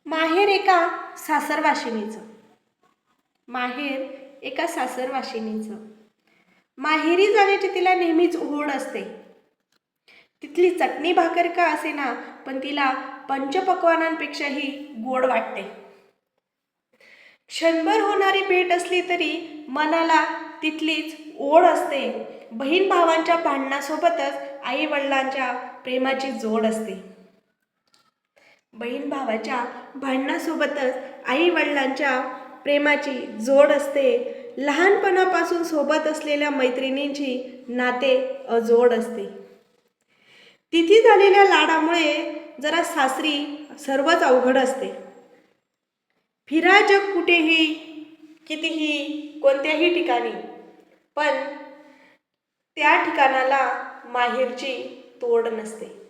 माहेर एका सासरवाशिनीचं. माहेर एका सासरवाशिनीचं. माहेरी जाण्याची तिला नेहमीच ओढ असते. तिथली चटणी भाकर का असेना, पण तिला पंचपक्वान्नांपेक्षाही गोड वाटते. क्षणभर होणारी भेट असली तरी मनाला तिथलीच ओढ असते. बहीण भावांच्या भांडणासोबतच आई वडिलांच्या प्रेमाची जोड असते. बहीण भावाच्या भांडणासोबतच आई वडिलांच्या प्रेमाची जोड असते. लहानपणापासून सोबत असलेल्या मैत्रिणींची नाते अजोड असते. तिथे झालेल्या लाडामुळे जरा सासरी सर्वच अवघड असते. फिरा जग कुठेही, कितीही, कोणत्याही ठिकाणी, पण त्या ठिकाणाला माहेरची तोड नसते.